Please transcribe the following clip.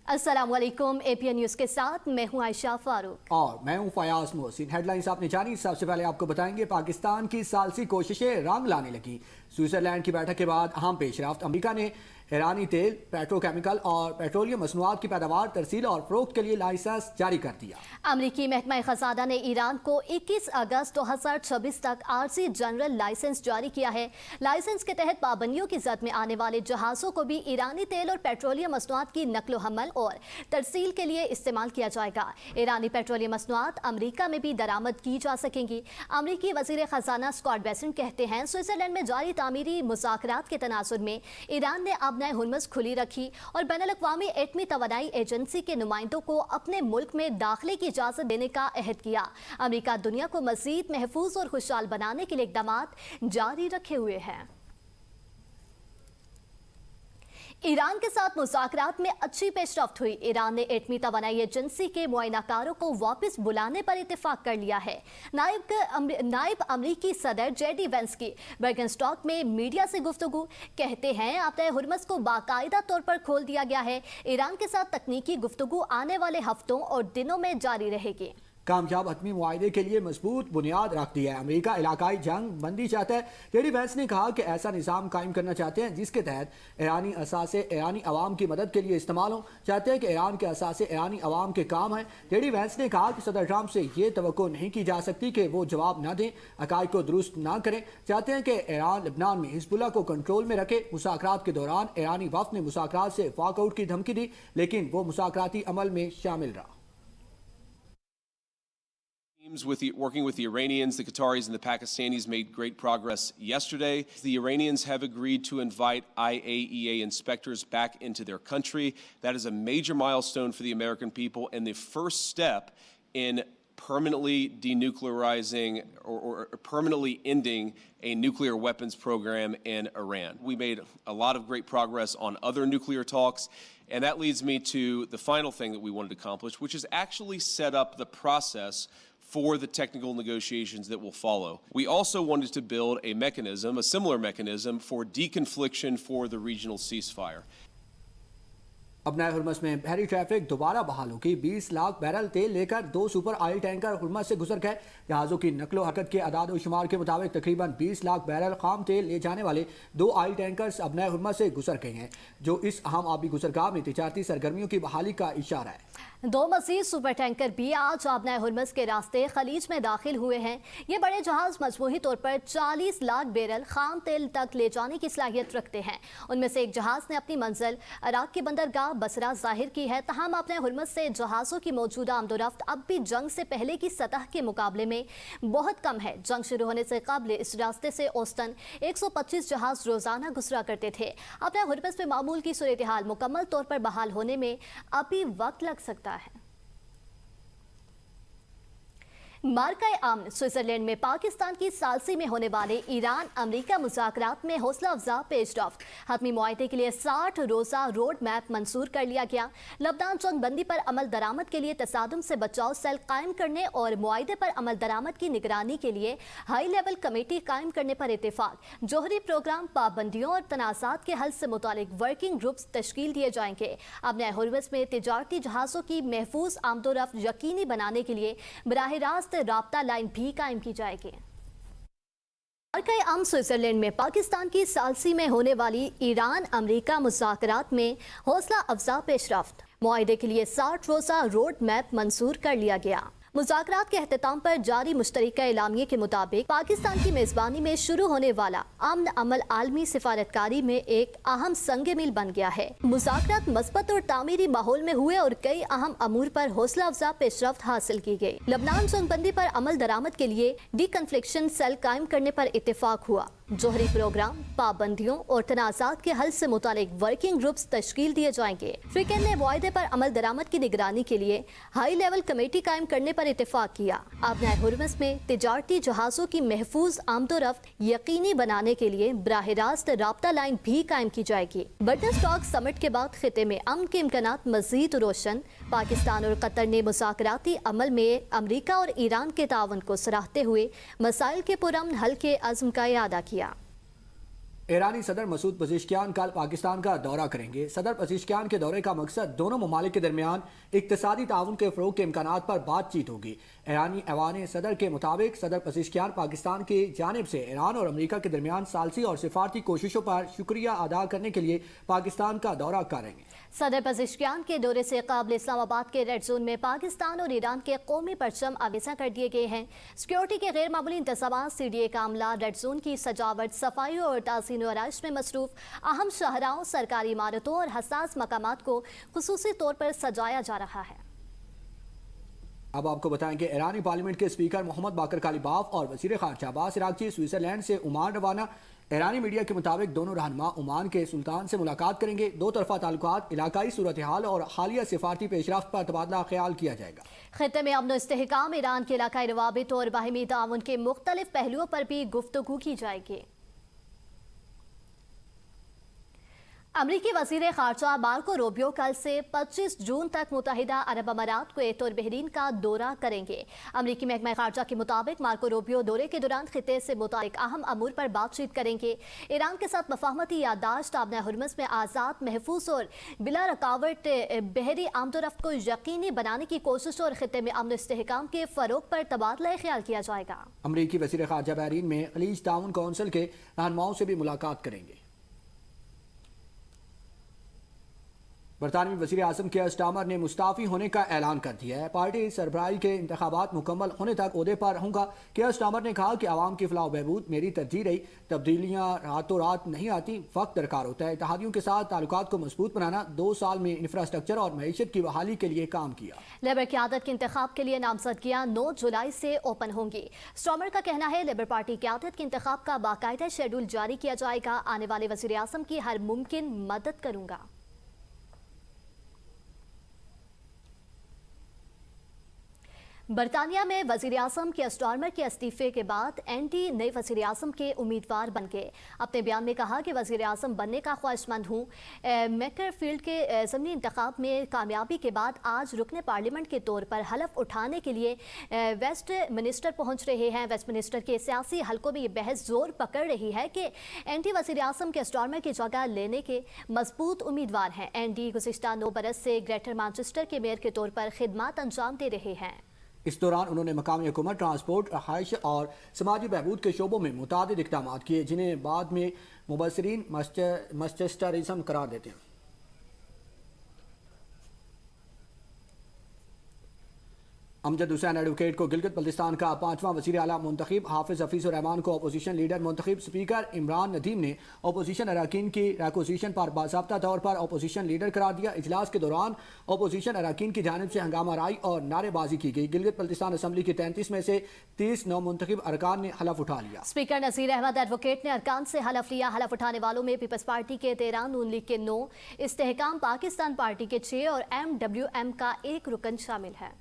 अस्सलाम वालेकुम। APN news के साथ मैं हूं आयशा फारूक और मैं हूं फयाज मोहसिन। हेडलाइंस आपने जानी, सबसे पहले आपको बताएंगे पाकिस्तान की सालसी कोशिशें रंग लाने लगी। स्विट्जरलैंड की बैठक के बाद अहम पेशरफ्त। अमेरिका ने ईरानी तेल, पेट्रोकेमिकल और पेट्रोलियम मसनूआत की पैदावार, तरसील और फरोख्त के लिए लाइसेंस जारी कर दिया। अमेरिकी महकमा खजाना ने ईरान को 21 अगस्त 2026 तक आरजी जनरल लाइसेंस जारी किया है। लाइसेंस के तहत पाबंदियों की जद में आने वाले जहाज़ों को भी ईरानी तेल और पेट्रोलियम मसनूआत की नकलो हमल और तरसील के लिए इस्तेमाल किया जाएगा। ईरानी पेट्रोलियम मसनूआत अमेरिका में भी दरामद की जा सकेंगी। अमेरिकी वज़ीर खजाना स्कॉट बेसेंट कहते हैं, स्विट्जरलैंड में जारी तामीरी मुज़ाकरात के तनाजुर में ईरान ने आबनाए हुर्मुज़ खुली रखी और बैनुल-अक़वामी एटमी तवानाई एजेंसी के नुमाइंदों को अपने मुल्क में दाखिले की इजाज़त देने का अहद किया। अमेरिका दुनिया को मज़ीद महफूज और खुशहाल बनाने के लिए इक़दामात जारी रखे हुए हैं। ईरान के साथ मुज़ाकरात में अच्छी पेशरफ्त हुई। ईरान ने एटमी तवानाई एजेंसी के मुआयनाकारों को वापस बुलाने पर इत्तेफाक कर लिया है। नायब अमरीकी सदर जेडी वेंस की बर्गनस्टॉक में मीडिया से गुफ्तगू कहते हैं, आपने हुर्मुज़ को बाकायदा तौर पर खोल दिया गया है। ईरान के साथ तकनीकी गुफ्तगू आने वाले हफ्तों और दिनों में जारी रहेगी। कामयाब हतमी मुआहदे के लिए मजबूत बुनियाद रखती है। अमेरिका इलाकाई जंग बंदी चाहता है। जेडी वेंस ने कहा कि ऐसा निज़ाम कायम करना चाहते हैं जिसके तहत ईरानी असासे ईरानी अवाम की मदद के लिए इस्तेमाल हो। चाहते हैं कि ईरान के असासे ईरानी अवाम के काम हैं। जेडी वेंस ने कहा कि सदर ट्रंप से ये तवक्को नहीं की जा सकती कि वो जवाब न दें, अकायद को दुरुस्त ना करें। चाहते हैं कि ईरान लेबनान में हिजबुल्लाह को कंट्रोल में रखे। मुज़ाकरात के दौरान ईरानी वफ़द ने मुज़ाकरात से वॉकआउट की धमकी दी, लेकिन वो मुज़ाकराती अमल में शामिल रहा। Working with the Iranians, the Qataris, and the Pakistanis made great progress yesterday. The Iranians have agreed to invite IAEA inspectors back into their country. That is a major milestone for the American people and the first step in permanently denuclearizing or permanently ending a nuclear weapons program in Iran. We made a lot of great progress on other nuclear talks, and that leads me to the final thing that we wanted to accomplish, which is actually set up the process for the technical negotiations that will follow. We also wanted to build a mechanism, a similar mechanism, for deconfliction for the regional ceasefire. अपना Hormuz में बहरी traffic दोबारा बहाल होगी। 20 lakh barrel तेल लेकर 2 super oil tanker Hormuz से गुजर गए। जहाज़ों की नकलो हरकत के अदाद व शुमार के मुताबिक तकरीबन 20 लाख बैरल खाम तेल ले जाने वाले 2 ऑयल टैंकर्स अपना हुर्मुज़ से गुजर गए हैं, जो इस अहम आबी गुजरगाह में तिजारती सरगर्मियों की बहाली का इशारा है। 2 मज़ीद सुपर टैंकर भी आज आबनाए हुर्मुज़ के रास्ते खलीज में दाखिल हुए हैं। ये बड़े जहाज़ मजमूही तौर पर 40 लाख बैरल खाम तेल तक ले जाने की सलाहियत रखते हैं। उनमें से एक जहाज़ ने अपनी मंजिल इराक की बंदरगाह बसरा जाहिर की है। तहम अपने हुर्मुज़ से जहाज़ों की मौजूदा आमदोरफ्त अब भी जंग से पहले की सतह के मुकाबले में बहुत कम है। जंग शुरू होने से कबल इस रास्ते से औसतन 125 जहाज़ रोज़ाना गुजरा करते थे। अपने हुर्मुज़ में मामूल की सूरत हाल मुकम्मल तौर पर बहाल होने में अभी वक्त लग सकता है। मार्का-ए-अमन स्विट्जरलैंड में पाकिस्तान की सालसी में होने वाले ईरान अमेरिका मुज़ाकरात में हौसला अफजा पेशरफ्त। हतमी मुआहदे के लिए 60 रोज़ा रोड मैप मंजूर कर लिया गया। लबनान जंग बंदी पर अमल दरामद के लिए तसादुम से बचाव सेल कायम करने और मुआहदे पर अमल दरामद की निगरानी के लिए हाई लेवल कमेटी कायम करने पर इत्तेफाक। जोहरी प्रोग्राम, पाबंदियों और तनाज़ात के हल से मुतालिक वर्किंग ग्रुप्स तश्कील दिए जाएंगे। अपने हुर्मुज़ में तिजारती जहाज़ों की महफूज आमदोरफ्त यकीनी बनाने के लिए बराह रास्त राब्ता लाइन भी कायम की जाएगी। मार्का-ए-अमन स्विट्जरलैंड में पाकिस्तान की सालसी में होने वाली ईरान अमेरिका मुज़ाकरात में हौसला अफजा पेशरफ्त। मुआहदे के लिए 60 रोज़ा रोड मैप मंजूर कर लिया गया। मुज़ाकरात के अख्ताम पर जारी मुश्तरका एलामिये के मुताबिक पाकिस्तान की मेज़बानी में शुरू होने वाला अमन अमल आलमी सिफारतकारी में एक अहम संग मील बन गया है। मुज़ाकरात मस्बत और तामीरी माहौल में हुए और कई अहम अमूर पर हौसला अफजा पेशरफ्त हासिल की गई। लबनान जंगबंदी पर अमल दरामद के लिए डीकन्फ्लिक्शन सेल कायम करने पर इत्तेफाक हुआ। जोहरी प्रोग्राम, पाबंदियों और तनाज़ात के हल से मुतालिक वर्किंग ग्रुप्स तश्कील दिए जाएंगे। फ्रीकन ने मुआहदे पर अमल दरामद की निगरानी के लिए हाई लेवल कमेटी कायम करने पर इत्तेफाक किया। अपने हुर्मुज़ में तिजारती जहाज़ों की महफूज आमदोरफ्त यकीनी बनाने के लिए बराह रास्त राब्ता लाइन भी कायम की जाएगी। बर्गनस्टॉक समिट के बाद खिते में अमन के इम्कानात मजीद रोशन। पाकिस्तान और कतर ने मुज़ाकराती अमल में अमरीका और ईरान के तावन को सराहते हुए मसाइल के पुरअमन हल के अज़्म का इरादा किया। ایرانی صدر مسعود پزشکیان کل پاکستان کا دورہ کریں گے۔ صدر پزشکیان کے دورے کا مقصد دونوں ممالک کے درمیان اقتصادی تعاون کے فروغ کے امکانات پر بات چیت ہوگی۔ ایرانی ایوان صدر کے مطابق صدر پزشکیان پاکستان کی جانب سے ایران اور امریکہ کے درمیان ثالثی اور سفارتی کوششوں پر شکریہ ادا کرنے کے لیے پاکستان کا دورہ کریں گے۔ صدر پزشکیان کے دورے سے قبل اسلام آباد کے ریڈ زون میں پاکستان اور ایران کے قومی پرچم آویزاں کر دیے گئے ہیں۔ سیکیورٹی کے غیر معمولی انتظامات، سی ڈی اے کا عملہ، ریڈ زون کی سجاوٹ، صفائی اور تحسین و آرائش میں مصروف، اہم شاہراہوں، سرکاری عمارتوں اور حساس مقامات کو خصوصی طور پر سجایا جا رہا ہے۔ اب آپ کو بتائیں کہ ایرانی پارلیمنٹ کے اسپیکر محمد باقر کالیباف اور وزیر خارجہ عباس عراقچی سوئٹزرلینڈ سے عمان روانہ۔ ایرانی میڈیا کے مطابق دونوں رہنما عمان کے سلطان سے ملاقات کریں گے۔ دو طرفہ تعلقات، علاقائی صورتحال اور حالیہ سفارتی پیش رفت پر تبادلہ خیال کیا جائے گا۔ خطے میں امن و استحکام، ایران کے علاقائی روابط اور باہمی تعاون کے مختلف پہلوؤں پر بھی گفتگو کی جائے گی۔ امریکی وزیر خارجہ مارکو روبیو کل سے 25 جون تک متحدہ عرب امارات، کویت اور بحرین کا دورہ کریں گے۔ امریکی محکمہ خارجہ کے مطابق مارکو روبیو دورے کے دوران خطے سے متعلق اہم امور پر بات چیت کریں گے۔ ایران کے ساتھ مفاہمتی یادداشت، آبنہ ہرمز میں آزاد، محفوظ اور بلا رکاوٹ بحری آمد و رفت کو یقینی بنانے کی کوشش اور خطے میں امن و استحکام کے فروغ پر تبادلہ خیال کیا جائے گا۔ امریکی وزیر خارجہ بحرین میں خلیج تعاون کونسل کے رہنماؤں سے بھی ملاقات کریں گے۔ برطانوی وزیر اعظم کیئر سٹارمر نے مستعفی ہونے کا اعلان کر دیا ہے۔ پارٹی سربراہی کے انتخابات مکمل ہونے تک عہدے پر رہوں گا۔ کیئر سٹارمر نے کہا کہ عوام کی فلاح و بہبود میری ترجیح رہی۔ تبدیلیاں راتوں رات نہیں آتی، وقت درکار ہوتا ہے۔ اتحادیوں کے ساتھ تعلقات کو مضبوط بنانا، 2 سال میں انفراسٹرکچر اور معیشت کی بحالی کے لیے کام کیا۔ لیبر قیادت کے انتخاب کے لیے نامزدگیاں 9 جولائی سے اوپن ہوں گی۔ سٹارمر کا کہنا ہے لیبر پارٹی قیادت کے انتخاب کا باقاعدہ شیڈول جاری کیا جائے گا۔ آنے والے وزیر اعظم کی ہر ممکن مدد کروں گا۔ برطانیہ میں وزیر اعظم کیئر سٹارمر کے استعفے کے بعد این ڈی نئے وزیر اعظم کے امیدوار بن گئے۔ اپنے بیان میں کہا کہ وزیر اعظم بننے کا خواہش مند ہوں۔ میکر فیلڈ کے ضمنی انتخاب میں کامیابی کے بعد آج رکن پارلیمنٹ کے طور پر حلف اٹھانے کے لیے ویسٹ منسٹر پہنچ رہے ہیں۔ ویسٹ منسٹر کے سیاسی حلقوں میں یہ بحث زور پکڑ رہی ہے کہ این ڈی وزیر اعظم کیئر سٹارمر کی جگہ لینے کے مضبوط امیدوار ہیں۔ این ڈی گزشتہ 9 برس سے گریٹر مانچسٹر کے میئر کے طور پر خدمات انجام دے رہے ہیں۔ اس دوران انہوں نے مقامی حکومت، ٹرانسپورٹ، رہائش اور سماجی بہبود کے شعبوں میں متعدد اقدامات کیے جنہیں بعد میں مبصرین مسچسٹرزم قرار دیتے ہیں۔ امجد حسین ایڈوکیٹ کو گلگت بلتستان کا 5واں وزیر اعلیٰ منتخب۔ حافظ حفیظ الرحمان کو اپوزیشن لیڈر منتخب۔ اسپیکر عمران ندیم نے اپوزیشن اراکین کی ریکوزیشن پر باضابطہ طور پر اپوزیشن لیڈر قرار دیا۔ اجلاس کے دوران اپوزیشن اراکین کی جانب سے ہنگامہ آرائی اور نعرے بازی کی گئی۔ گلگت بلتستان اسمبلی کی 33 میں سے 30 نو منتخب ارکان نے حلف اٹھا لیا۔ اسپیکر نذیر احمد ایڈوکیٹ نے ارکان سے حلف لیا۔ حلف اٹھانے والوں میں پیپلز پارٹی کے 13، نون لیگ کے 9، استحکام پاکستان پارٹی کے 6 اور MWM کا 1 رکن شامل ہے۔